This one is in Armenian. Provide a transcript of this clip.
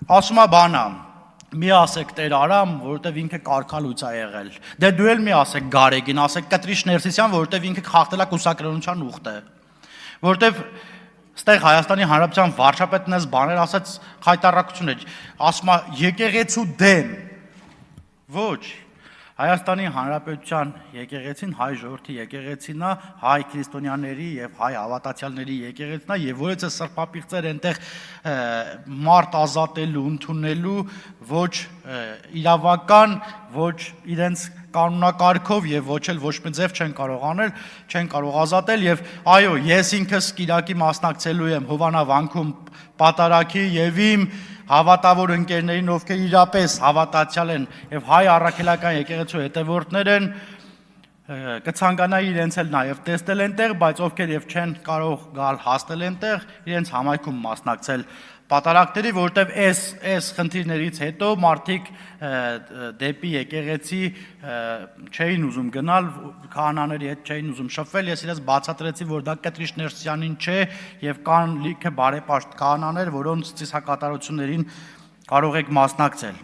ասում է բանա, մի ասեք Տեր Արամ, որովհետև ինքը կարգալույց է եղել։ Դե դու էլ մի ասեք Գարեգին, ասեք Կտրիշ Ներսիսյան, որովհետև ինքը խախտել է կուսակրոնության ուխտը։ Որովհետև ստեղ Հայաստանի Հանրապետության վարչապետն էս բաներ ասած խայտարակություն է, ասում է եկեղեցու դեմ։ Ոչ, Հայաստանի Հանրապետության եկեղեցին հայ ժողովրդի եկեղեցին է, հայ քրիստոնյաների եւ հայ հավատացյալների եկեղեցին է եւ որից է սրբապիղծեր այնտեղ մարդ ազատելու, ընդունելու ոչ իրավական, ոչ իրենց կանոնակարգով եւ ոչ էլ ոչ մի ձև չեն կարող անել, չեն կարող ազատել եւ այո, ես ինքս Կիրակի մասնակցելու եմ Հովանավանքում պատարագի եւ իմ հավատավոր ընկերներին, ովքեր իրապես հավատացյալ են եւ հայ առաքելական եկեղեցու հետևորդներ են, կցանկանայի իրենց էլ նաեւ տեսնել այնտեղ, բայց ովքեր եւ չեն կարող գալ հասնել այնտեղ, իրենց համայնքում մասնակցել պատարագների, որտեվ այս խնդիրներից հետո մարդիկ դեպի եկեղեցի չէին ուզում գնալ, քահանաների հետ չէին ուզում շփվել, ես իրենց բացատրեցի, որ դա Կտրիշ Ներսյանին չէ եւ կան լիքը բարեպաշտ քահանաներ, որոնց ծիսակատարություններին կարող եք մասնակցել։